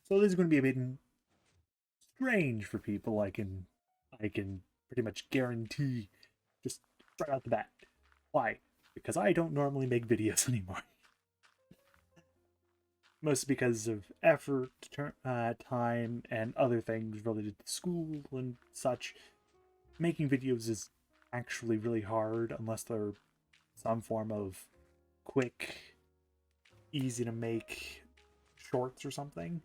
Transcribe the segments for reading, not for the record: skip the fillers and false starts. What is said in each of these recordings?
So this is going to be a bit strange for people. I can pretty much guarantee just right out the bat. Why? Because I don't normally make videos anymore. Mostly because of effort, time, and other things related to school and such. Making videos is actually really hard unless they're some form of quick, easy to make shorts or something.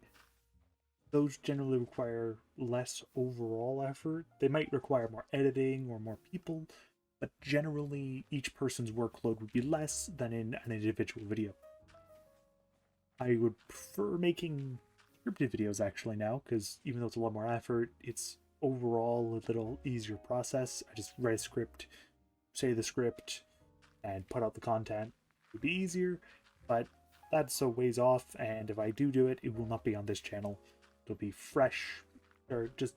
Those generally require less overall effort. They might require more editing or more people, but generally each person's workload would be less than in an individual video. I would prefer making scripted videos actually now, because even though it's a lot more effort, it's overall a little easier process. I just write a script, say the script, and put out the content. It would be easier, but that's a ways off, and if I do it, it will not be on this channel. It'll be fresh, or just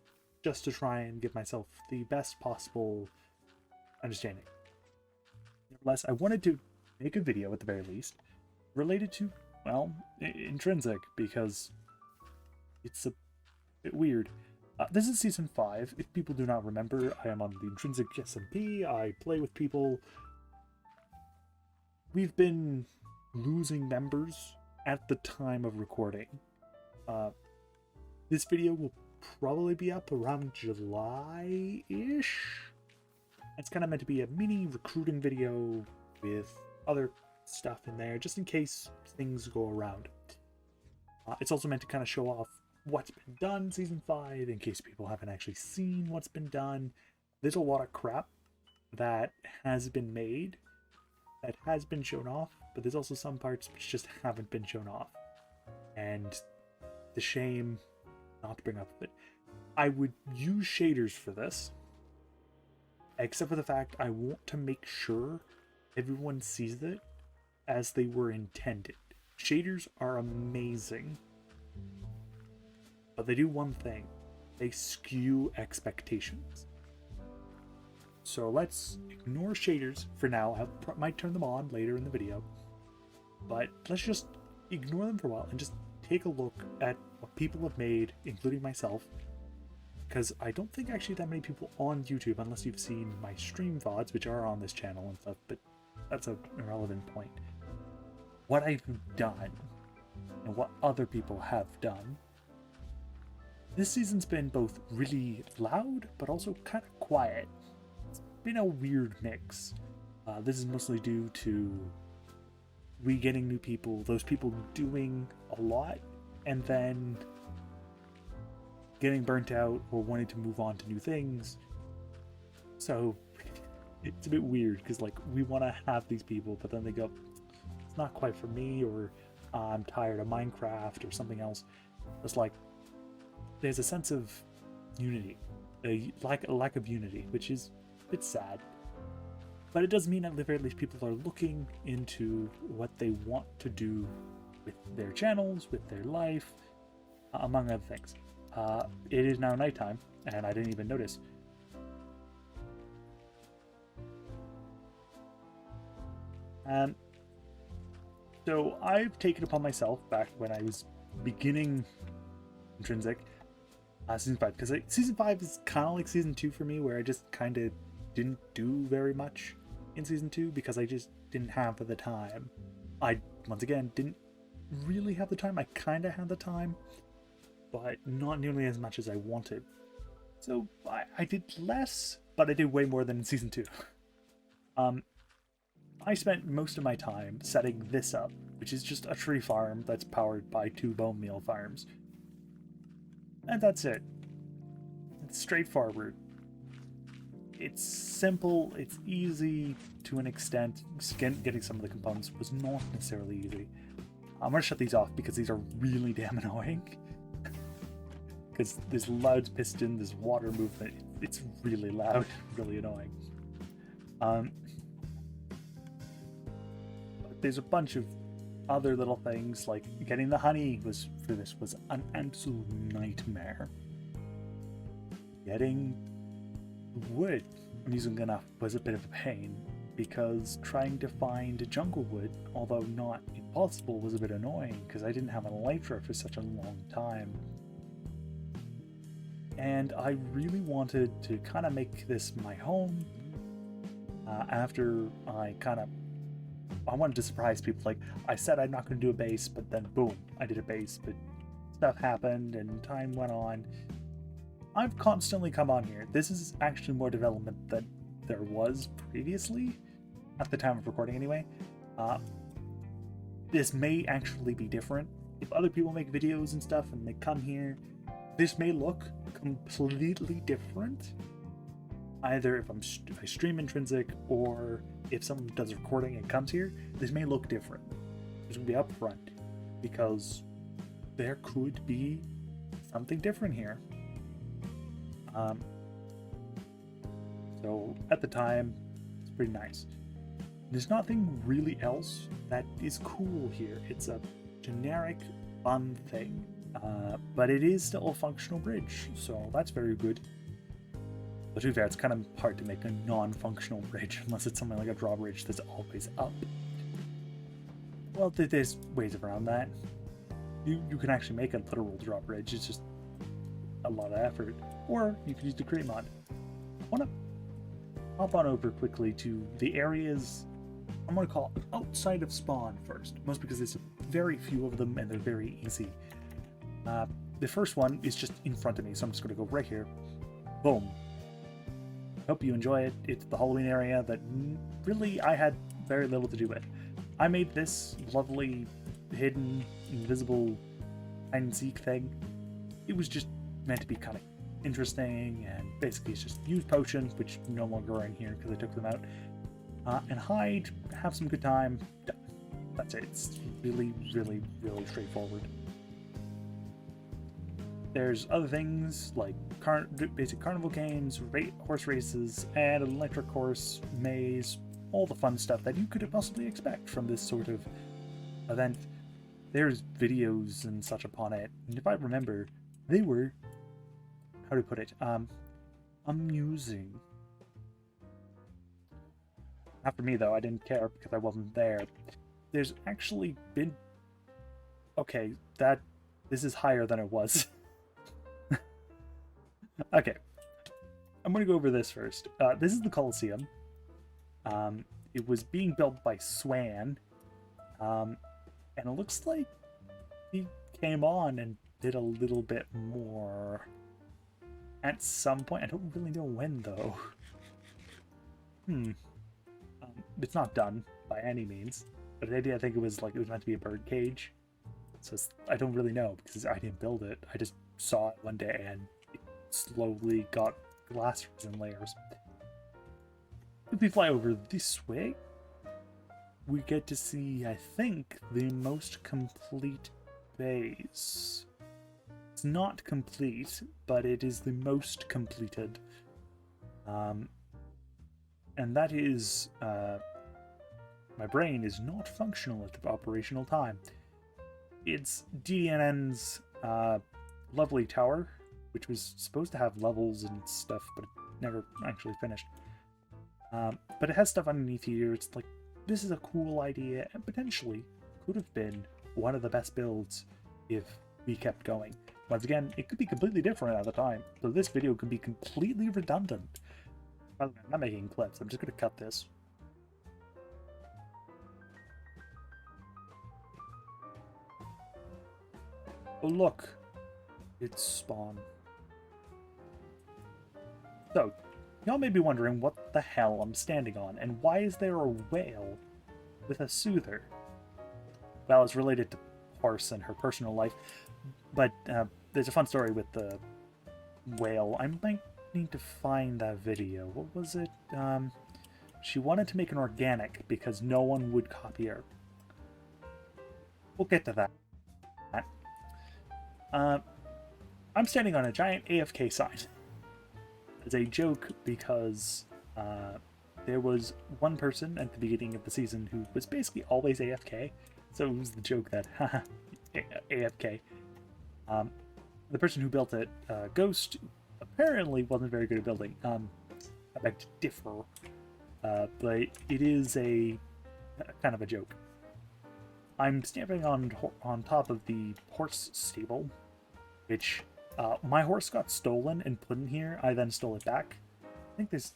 to try and give myself the best possible understanding. Nevertheless, I wanted to make a video at the very least related to, well, Intrinsic, because it's a bit weird. This is Season 5. If people do not remember, I am on the Intrinsic SMP. I play with people. We've been losing members at the time of recording. This video will probably be up around July-ish. It's kind of meant to be a mini recruiting video with other stuff in there, just in case things go around. It's also meant to kind of show off what's been done Season 5, in case people haven't actually seen what's been done. There's a lot of crap that has been made, that has been shown off, but there's also some parts which just haven't been shown off. And the shame not to bring up it. I would use shaders for this, except for the fact I want to make sure everyone sees it as they were intended. Shaders are amazing, but they do one thing: they skew expectations. So let's ignore shaders for now. I might turn them on later in the video, but let's just ignore them for a while and just take a look at what people have made, including myself, because I don't think actually that many people on YouTube, unless you've seen my stream VODs, which are on this channel and stuff, but that's an irrelevant point. What I've done and what other people have done. This season's been both really loud, but also kind of quiet. It's been a weird mix. This is mostly due to we getting new people, those people doing a lot, and then getting burnt out or wanting to move on to new things. So it's a bit weird, because like we want to have these people, but then they go, it's not quite for me, or I'm tired of Minecraft or something else. It's like there's a sense of unity, a lack of unity, which is a bit sad. But it does mean at the very least people are looking into what they want to do with their channels, with their life, among other things. It is now nighttime, and I didn't even notice. So I've taken upon myself, back when I was beginning Intrinsic, Season 5, because Season 5 is kind of like Season 2 for me, where I just kind of didn't do very much in Season 2 because I just didn't have the time. I, once again, didn't really have the time. I kind of had the time, but not nearly as much as I wanted. So I did less, but I did way more than in Season 2. I spent most of my time setting this up, which is just a tree farm that's powered by 2 bone meal farms. And that's it. It's straightforward. It's simple, it's easy to an extent. Getting some of the components was not necessarily easy. I'm gonna shut these off because these are really damn annoying. Because this loud piston, this water movement, it's really loud, really annoying. But there's a bunch of other little things, like getting the honey was an absolute nightmare. Getting wood I'm using enough was a bit of a pain, because trying to find jungle wood, although not possible was a bit annoying because I didn't have an elytra for such a long time. And I really wanted to kind of make this my home after I wanted to surprise people. Like, I said I'm not going to do a base, but then boom, I did a base, but stuff happened and time went on. I've constantly come on here. This is actually more development than there was previously, at the time of recording anyway. This may actually be different. If other people make videos and stuff and they come here, this may look completely different. Either if I stream Intrinsic, or if someone does a recording and comes here, this may look different. It's going to be upfront, because there could be something different here. So at the time, it's pretty nice. There's nothing really else that is cool here. It's a generic, fun thing. But it is still a functional bridge, so that's very good. But to be fair, it's kind of hard to make a non-functional bridge unless it's something like a drawbridge that's always up. Well, there's ways around that. You can actually make a literal drawbridge, it's just a lot of effort. Or you could use the create mod. I want to hop on over quickly to the areas I'm going to call outside of spawn first, most because there's very few of them and they're very easy. The first one is just in front of me, so I'm just going to go right here. Boom. Hope you enjoy it. It's the Halloween area that really I had very little to do with. I made this lovely, hidden, invisible, hide-and-seek thing. It was just meant to be kind of interesting, and basically it's just use potions, which no longer are in here because I took them out, and hide, have some good time. Done. That's it. It's really, really, really straightforward. There's other things like basic carnival games, horse races, and an electric horse, maze, all the fun stuff that you could possibly expect from this sort of event. There's videos and such upon it, and if I remember, they were, how to put it, amusing. Not for me though, I didn't care because I wasn't there. There's actually been... Okay, this is higher than it was. Okay, I'm going to go over this first. This is the Colosseum. It was being built by Swan, and it looks like he came on and did a little bit more at some point. I don't really know when, though. It's not done by any means, but the idea, I think it was meant to be a bird cage. So I don't really know because I didn't build it. I just saw it one day and it slowly got glass resin layers. If we fly over this way, we get to see, I think, the most complete base. It's not complete, but it is the most completed. And that is, my brain is not functional at the operational time. It's DDNN's lovely tower, which was supposed to have levels and stuff, but it never actually finished. But it has stuff underneath here. It's like, this is a cool idea, and potentially could have been one of the best builds if we kept going. Once again, it could be completely different at the time, so this video could be completely redundant. I'm not making clips, I'm just going to cut this. Oh look, it's spawn. So, y'all may be wondering what the hell I'm standing on, and why is there a whale with a soother? Well, it's related to Horse and her personal life, but there's a fun story with the whale. I might need to find that video. What was it? She wanted to make an organic because no one would copy her. We'll get to that. I'm standing on a giant AFK sign as a joke because there was one person at the beginning of the season who was basically always AFK, so it was the joke that, haha, AFK. The person who built it, Ghost, apparently wasn't very good at building. I beg to differ, but it is a kind of a joke. I'm standing on top of the horse stable, which my horse got stolen and put in here. I then stole it back. I think this.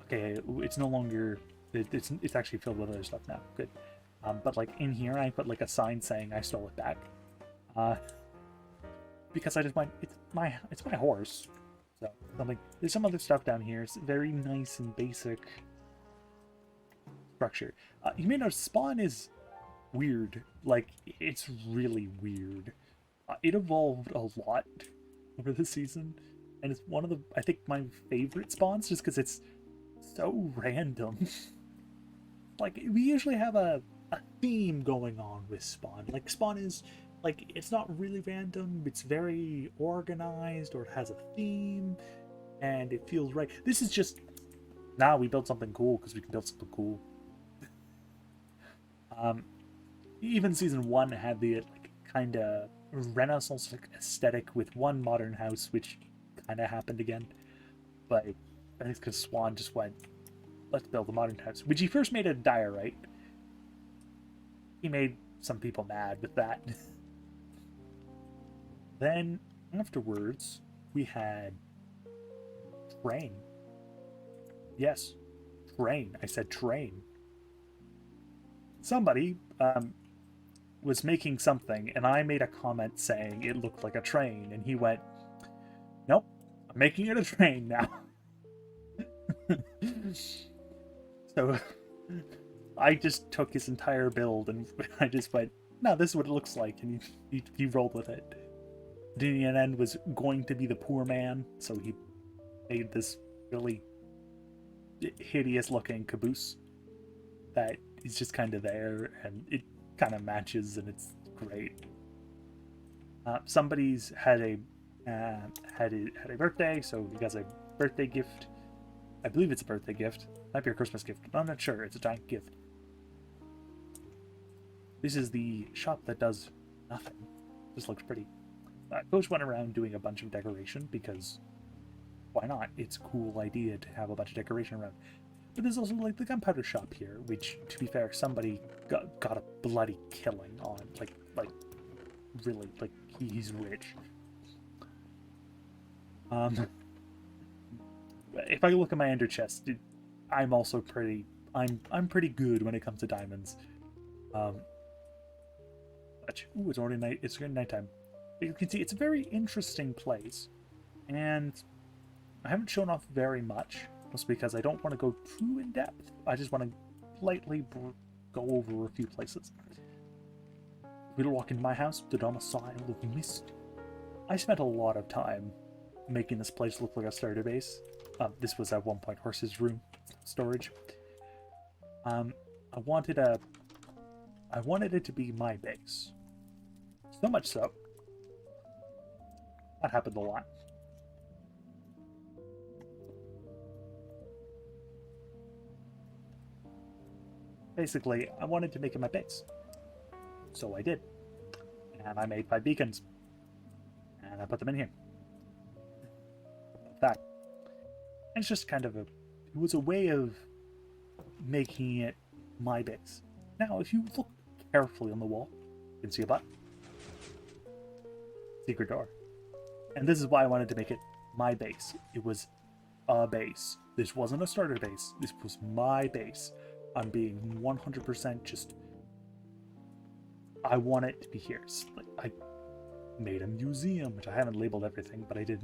Okay, it's no longer. It's actually filled with other stuff now. Good. But like in here, I put like a sign saying I stole it back. Because I just went, it's my horse. So something. There's some other stuff down here. It's very nice and basic structure. You may notice spawn is weird. Like, it's really weird. It evolved a lot over the season, and it's one of the, I think, my favorite spawns, just because it's so random. Like, we usually have a theme going on with spawn. Like, spawn is, like, it's not really random, it's very organized, or it has a theme, and it feels right. This is just, now we built something cool, because we can build something cool. Even season 1 had the, like, kind of Renaissance aesthetic with one modern house, which kind of happened again. But I think it's because Swan just went, let's build a modern house. Which he first made a diorite. He made some people mad with that. Then, afterwards, we had train. Yes, train. I said train. Somebody was making something, and I made a comment saying it looked like a train, and he went, nope, I'm making it a train now. So I just took his entire build, and I just went, no, this is what it looks like, and he rolled with it. The end was going to be the poor man, so he made this really hideous looking caboose that is just kind of there, and it kind of matches, and it's great. Somebody's had a birthday, so he got a birthday gift. I believe it's a birthday gift. Might be a Christmas gift. I'm not sure. It's a giant gift. This is the shop that does nothing. Just looks pretty. Coach went around doing a bunch of decoration because why not? It's a cool idea to have a bunch of decoration around. But there's also like the gunpowder shop here, which, to be fair, somebody got a bloody killing on. Like really, like he's rich. If I look at my ender chest, I'm also pretty. I'm pretty good when it comes to diamonds. Ooh, it's already night. It's already nighttime. But you can see it's a very interesting place, and I haven't shown off very much. Just because I don't want to go too in depth. I just want to lightly go over a few places. We'll walk into my house, the domicile of mist. I spent a lot of time making this place look like a starter base. This was at one point Horse's room storage. I wanted it to be my base. So much so. That happened a lot. Basically, I wanted to make it my base. So I did. And I made 5 beacons. And I put them in here. That. And it's just kind of it was a way of making it my base. Now, if you look carefully on the wall, you can see a button. Secret door. And this is why I wanted to make it my base. It was a base. This wasn't a starter base. This was my base. I'm being 100% just. I want it to be here. Like, I made a museum, which I haven't labeled everything, but I did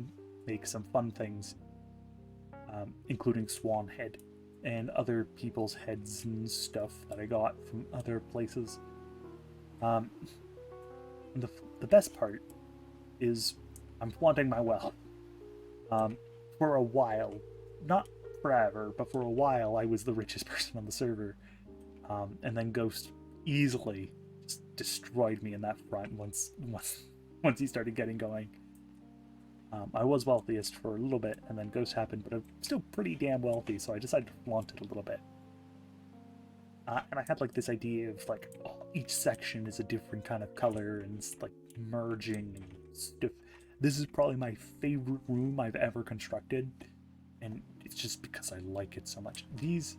make some fun things, including Swan Head and other people's heads and stuff that I got from other places. And the best part is I'm flaunting my wealth. For a while, not forever, but for a while I was the richest person on the server, and then Ghost easily just destroyed me in that front once he started getting going. I was wealthiest for a little bit, and then Ghost happened, but I'm still pretty damn wealthy, so I decided to flaunt it a little bit. And I had like this idea of like, oh, each section is a different kind of color and it's like merging and stuff. This is probably my favorite room I've ever constructed, and it's just because I like it so much. These,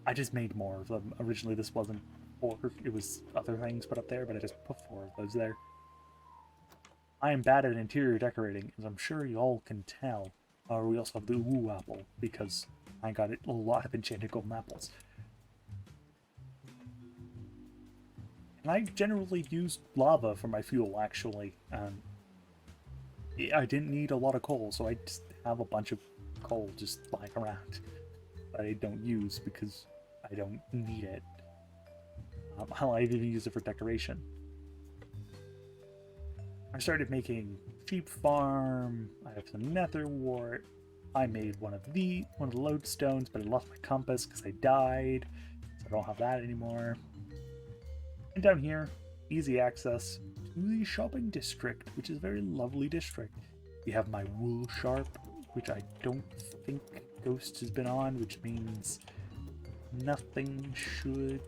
I just made more of them. Originally, this wasn't or it was other things put up there, but I just put 4 of those there. I am bad at interior decorating, as I'm sure you all can tell. We also have the Ooh apple, because I got a lot of enchanted golden apples. And I generally use lava for my fuel, actually. I didn't need a lot of coal, so I just have a bunch of coal just lying around that I don't use because I don't need it. I even use it for decoration. I started making sheep farm. I have some nether wart. I made one of the lodestones, but I lost my compass because I died, so I don't have that anymore. And down here, easy access to the shopping district, which is a very lovely district. We have my wool sharp, which I don't think Ghost has been on, which means nothing should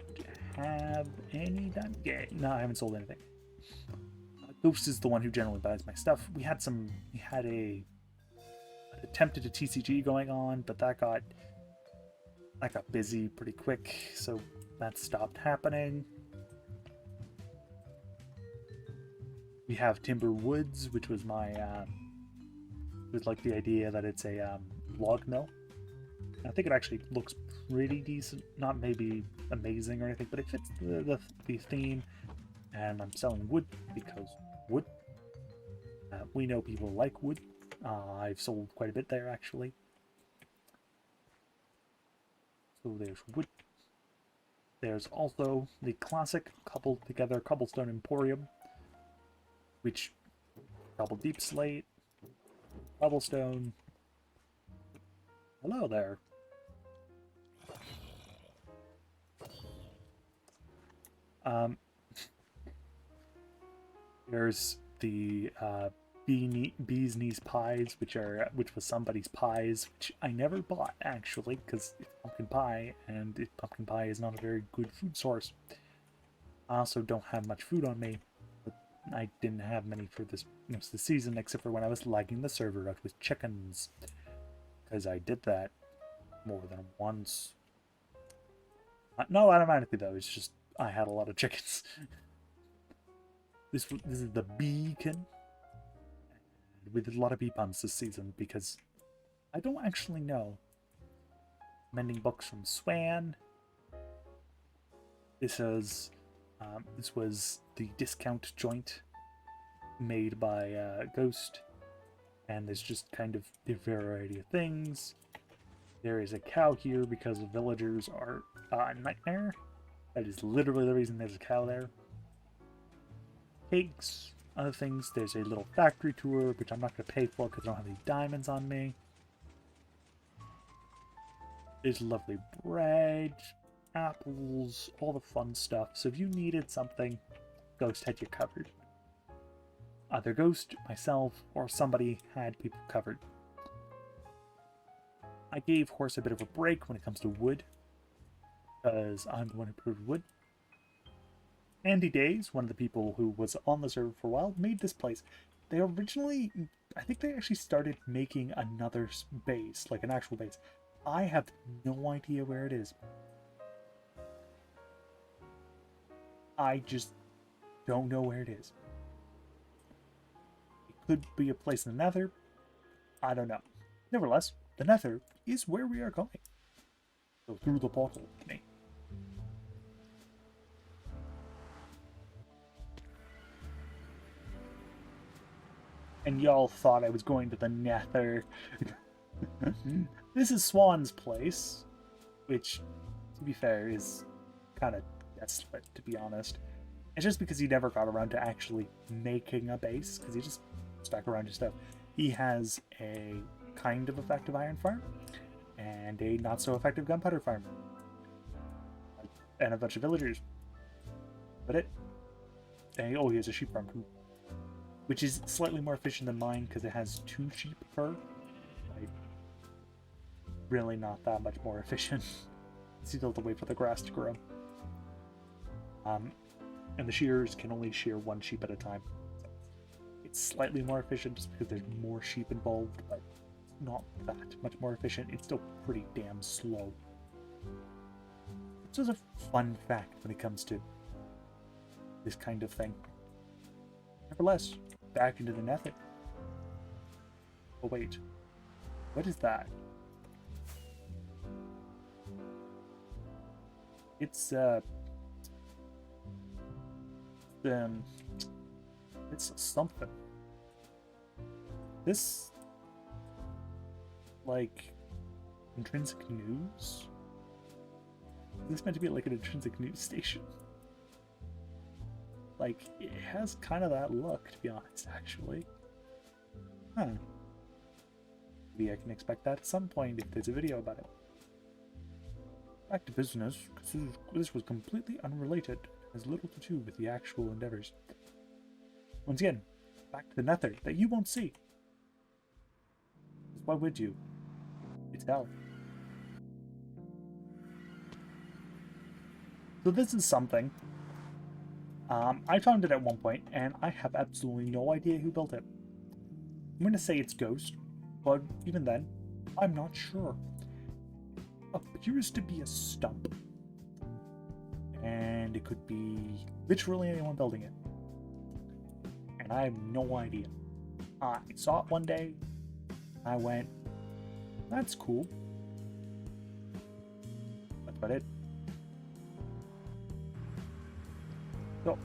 have any done. Yeah, no, I haven't sold anything. Ghost is the one who generally buys my stuff. We had attempted a TCG going on, but that got busy pretty quick, so that stopped happening. We have Timber Woods, which was my with like the idea that it's a log mill. I think it actually looks pretty decent, not maybe amazing or anything, but it fits the theme. And I'm selling wood because wood. We know people like wood. I've sold quite a bit there actually. So there's wood. There's also the classic coupled together cobblestone emporium, which double deep slate, cobblestone. Hello there. There's the bee's knees pies, which was somebody's pies, which I never bought actually because it's pumpkin pie, and pumpkin pie is not a very good food source. I also don't have much food on me. But I didn't have many for this most of the season, except for when I was lagging the server out with chickens, because I did that more than once. Not automatically though. It's just I had a lot of chickens. This is the beacon. We did a lot of bee puns this season because I don't actually know. Mending books from Swan. This was the discount joint made by Ghost, and there's just kind of a variety of things. There is a cow here because the villagers are a nightmare. That is literally the reason there's a cow there. Pigs, other things. There's a little factory tour, which I'm not going to pay for because I don't have any diamonds on me. There's lovely bread, apples, all the fun stuff. So if you needed something, Ghost had you covered. Either Ghost, myself, or somebody had people covered. I gave Horse a bit of a break when it comes to wood, because I'm the one who brewed wood. Andy Days, one of the people who was on the server for a while, made this place. They originally, I think they actually started making another base, like an actual base. I have no idea where it is. I just don't know where it is. It could be a place in the Nether. I don't know. Nevertheless, the Nether is where we are going. So through the portal with me. And y'all thought I was going to the Nether. This is Swan's place, which, to be fair, is kind of desolate, to be honest. It's just because he never got around to actually making a base, because he just stuck around his stuff. He has a kind of effective iron farm, and a not-so-effective gunpowder farm. And a bunch of villagers. But and he has a sheep farm, too. Which is slightly more efficient than mine, because it has 2 sheep per. Really not that much more efficient. You still have to wait for the grass to grow. And the shearers can only shear 1 sheep at a time. So it's slightly more efficient just because there's more sheep involved, but it's not that much more efficient. It's still pretty damn slow. So it's a fun fact when it comes to this kind of thing. Nevertheless, back into the nether. Oh wait, what is that? It's something. This, like, Intrinsic News? This is meant to be like an Intrinsic News station. Like, it has kind of that look, to be honest, actually. Huh. Maybe I can expect that at some point if there's a video about it. Back to business, because this was completely unrelated, has little to do with the actual endeavors. Once again, back to the nether that you won't see. Why would you? It's hell. So this is something. I found it at one point, and I have absolutely no idea who built it. I'm going to say it's Ghost, but even then, I'm not sure. Appears to be a stump. And it could be literally anyone building it. And I have no idea. I saw it one day. I went, that's cool. That's about it. So,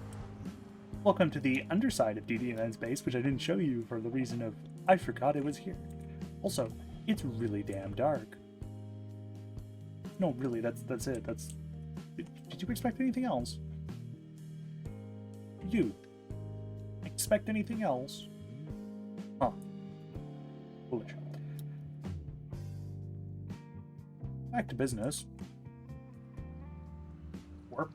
welcome to the underside of DDN's base, which I didn't show you for the reason of I forgot it was here. Also, it's really damn dark. No, really, that's it. Did you expect anything else? You expect anything else? Huh. Foolish. Back to business. Work.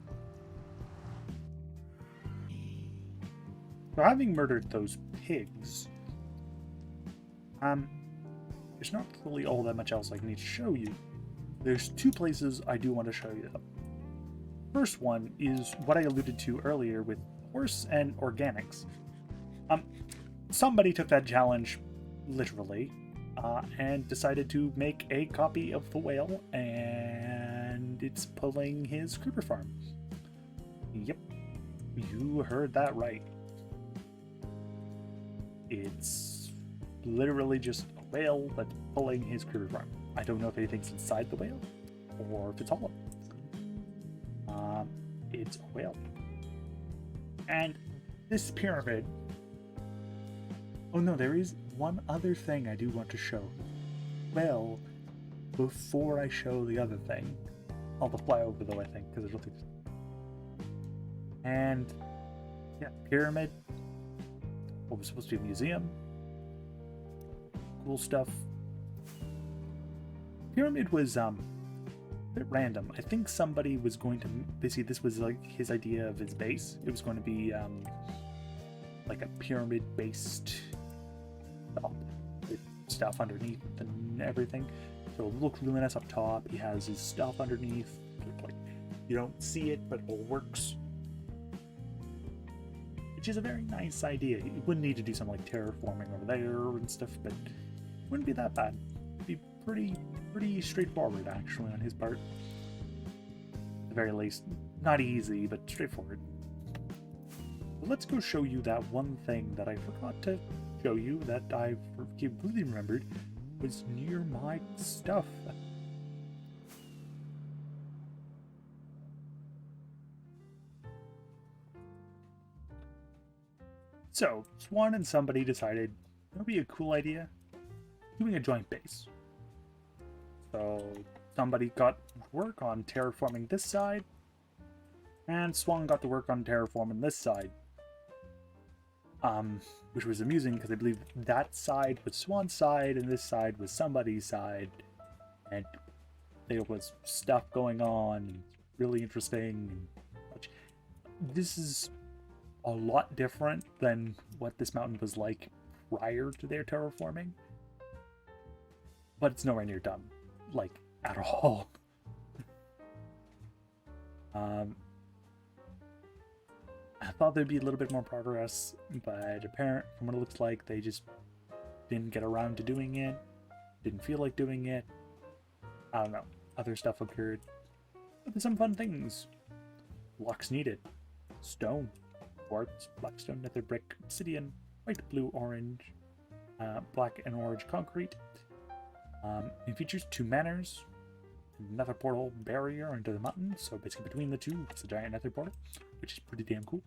So having murdered those pigs, there's not really all that much else I need to show you. There's two places I do want to show you. First one is what I alluded to earlier with horse and organics. Somebody took that challenge literally and decided to make a copy of the whale, and it's pulling his creeper farm. Yep, you heard that right. It's literally just a whale that's pulling his creeper farm. I don't know if anything's inside the whale or if it's hollow. It's a whale. And this pyramid... Oh no, there is one other thing I do want to show. Well, before I show the other thing, I'll fly over though, I think, because there's nothing. And yeah, pyramid. What was supposed to be a museum. Cool stuff. Pyramid was a bit random. I think somebody was going to basically, this was like his idea of his base. It was going to be like a pyramid based with stuff underneath and everything. So it looked really nice up top. He has his stuff underneath. Like, you don't see it, but it all works. Which is a very nice idea. You wouldn't need to do something like terraforming over there and stuff, but it wouldn't be that bad. It'd be pretty straightforward actually on his part. At the very least, not easy, but straightforward. But let's go show you that one thing that I forgot to show you that I completely remembered was near my stuff. So, Swan and somebody decided it would be a cool idea doing a joint base. So, somebody got work on terraforming this side, and Swan got to work on terraforming this side. Which was amusing because I believe that side was Swan's side and this side was somebody's side, and there was stuff going on, really interesting. This is a lot different than what this mountain was like prior to their terraforming, but it's nowhere near done, like, at all. I thought there'd be a little bit more progress, but apparently, from what it looks like, they just didn't get around to doing it, didn't feel like doing it. I don't know. Other stuff occurred. But there's some fun things. Blocks needed. Stone. quartz, blackstone, nether brick, obsidian, white, blue, orange, black and orange concrete. It features 2 manors, nether portal barrier into the mountain, so basically between the two, it's a giant nether portal, which is pretty damn cool.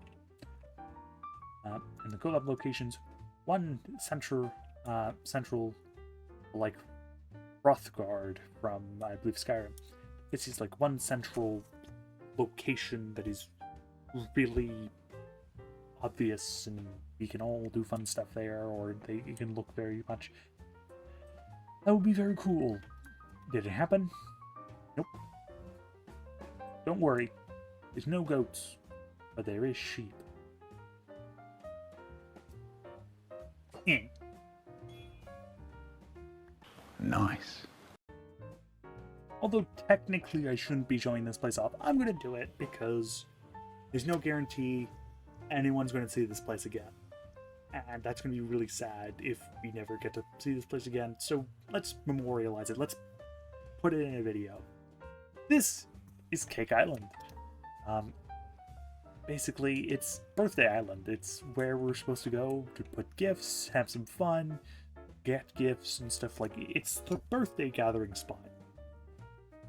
And the golem locations, one central, like, Rothgard from, I believe, Skyrim. This is like one central location that is really obvious, and we can all do fun stuff there, or it can look very much. That would be very cool. Did it happen? Nope. Don't worry. There's no goats, but there is sheep. Nice. Although technically I shouldn't be showing this place off, I'm going to do it because there's no guarantee anyone's going to see this place again. And that's going to be really sad if we never get to see this place again. So let's memorialize it. Let's put it in a video. This is Cake Island. Basically, it's Birthday Island. It's where we're supposed to go to put gifts, have some fun, get gifts and stuff like it. It's the birthday gathering spot,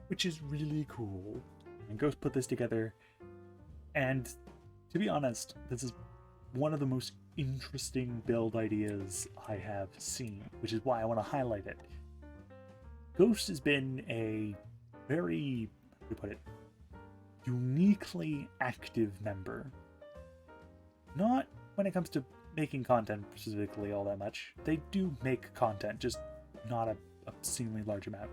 which is really cool. And Ghost put this together, and to be honest, this is one of the most interesting build ideas I have seen, which is why I want to highlight it. Ghost has been a very, how do you put it, uniquely active member. Not when it comes to making content specifically all that much. They do make content, just not a obscenely large amount.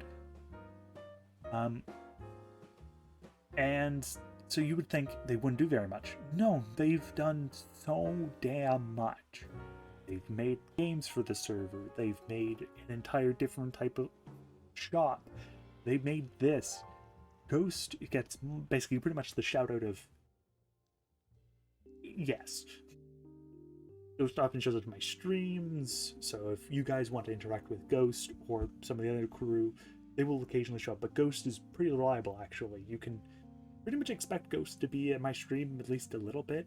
And so you would think they wouldn't do very much. No, they've done so damn much. They've made games for the server. They've made an entire different type of shop. They've made this. Ghost gets basically pretty much the shout out of yes. Ghost often shows up to my streams, so if you guys want to interact with Ghost or some of the other crew, they will occasionally show up. But Ghost is pretty reliable, actually. You can pretty much expect Ghost to be at my stream at least a little bit.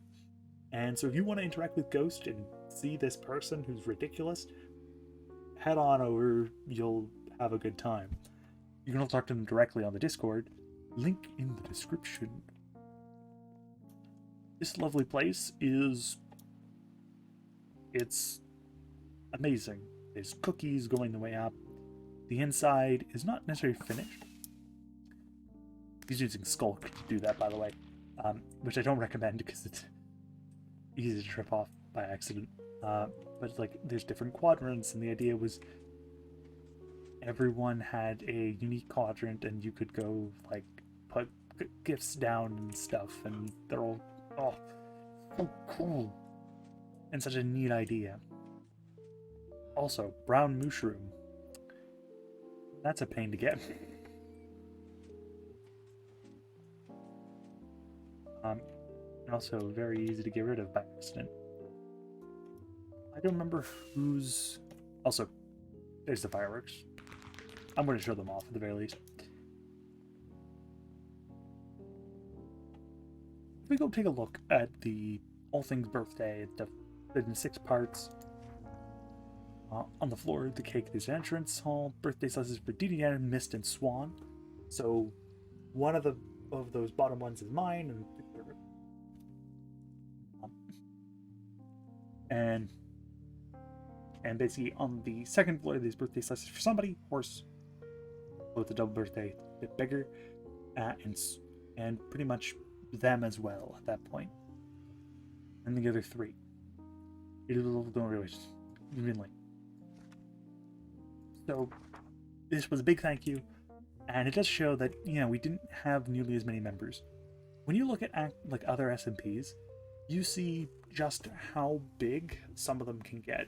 And so if you want to interact with Ghost and see this person who's ridiculous, head on over. You'll have a good time. You can also talk to them directly on the Discord. Link in the description. This lovely place it's amazing. There's cookies going the way up. The inside is not necessarily finished. He's using Skulk to do that, by the way, which I don't recommend because it's easy to trip off by accident. But like, there's different quadrants, and the idea was everyone had a unique quadrant, and you could go like put gifts down and stuff, and they're all so cool and such a neat idea. Also, brown mushroom. That's a pain to get. And also very easy to get rid of by accident. I don't remember who's... Also, there's the fireworks. I'm going to show them off at the very least. If we go take a look at the All Things Birthday, it's in 6 parts. On the floor, the cake, there's an entrance hall, birthday slices for DDN, Mist, and Swan. So one of those bottom ones is mine, and basically on the second floor, there's birthday slices for somebody, horse, both a double birthday, a bit bigger, and pretty much them as well at that point. And the other 3. Don't really evenly. So this was a big thank you, and it does show that, you know, we didn't have nearly as many members. When you look at like other SMPs, you see just how big some of them can get.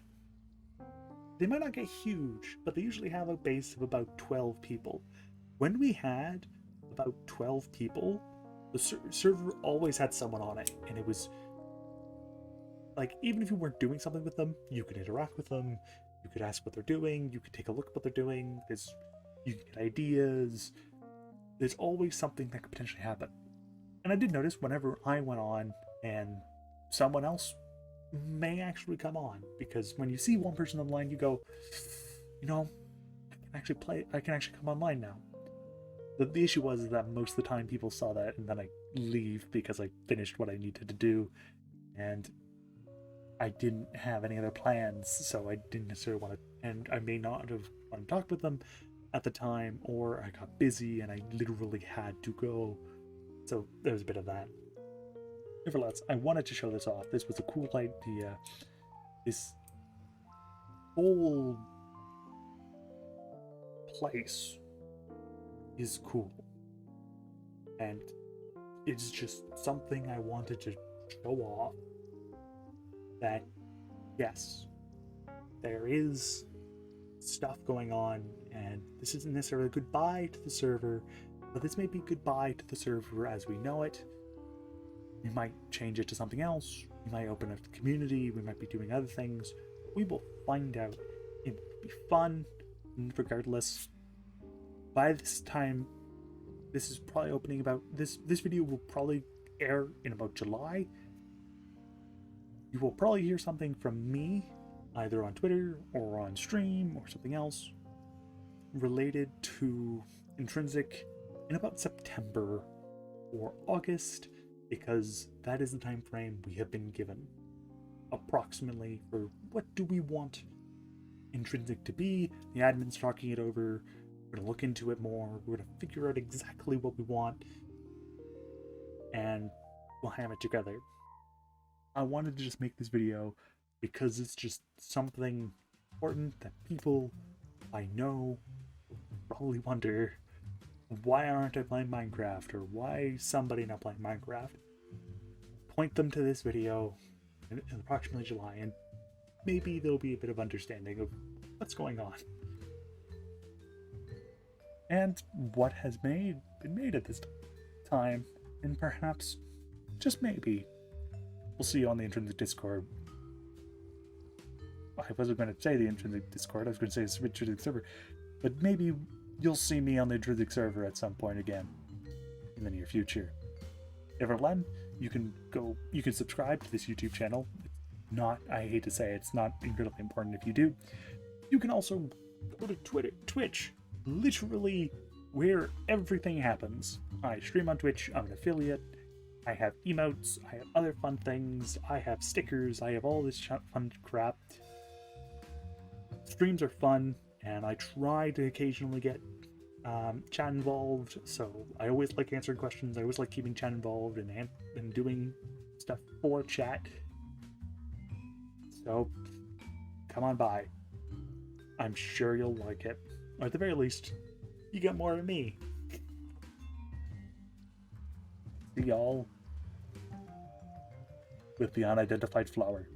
They might not get huge, but they usually have a base of about 12 people. When we had about 12 people, the server always had someone on it, and it was like, even if you weren't doing something with them, you could interact with them, you could ask what they're doing, you could take a look at what they're doing, you can get ideas. There's always something that could potentially happen. And I did notice whenever I went on and someone else may actually come on, because when you see one person online, you go, you know, I can actually come online now. The issue was that most of the time people saw that and then I leave because I finished what I needed to do, and I didn't have any other plans, so I didn't necessarily want to, and I may not have wanted to talk with them at the time, or I got busy and I literally had to go. So there was a bit of that. Nevertheless, I wanted to show this off. This was a cool idea. This whole place is cool, and it's just something I wanted to show off, that yes, there is stuff going on, and this isn't necessarily a goodbye to the server, but this may be goodbye to the server as we know it. We might change it to something else, we might open up the community, we might be doing other things. We will find out. It will be fun, and regardless. By this time, this is probably opening about, this video will probably air in about July. You will probably hear something from me, either on Twitter or on stream or something else, related to Intrinsic in about September or August, because that is the time frame we have been given approximately for what do we want Intrinsic to be. The admin's talking it over. We're going to look into it more. We're going to figure out exactly what we want, and we'll ham it together. I wanted to just make this video because it's just something important that people I know probably wonder, why aren't I playing Minecraft, or why somebody not playing Minecraft? Point them to this video in approximately July, and maybe there'll be a bit of understanding of what's going on and what has been made at this time, and perhaps, just maybe, we'll see you on the Intrinsic Discord. I wasn't going to say the Intrinsic Discord, I was going to say the Intrinsic server, but maybe you'll see me on the Intrinsic server at some point again in the near future. Everland, you can subscribe to this YouTube channel. It's not, I hate to say it's not incredibly important if you do. You can also go to Twitch, literally where everything happens. I stream on Twitch, I'm an affiliate, I have emotes, I have other fun things, I have stickers, I have all this fun crap. Streams are fun, and I try to occasionally get chat involved, so I always like answering questions, I always like keeping chat involved and doing stuff for chat. So come on by. I'm sure you'll like it. Or at the very least, you get more of me. See y'all with the unidentified flower.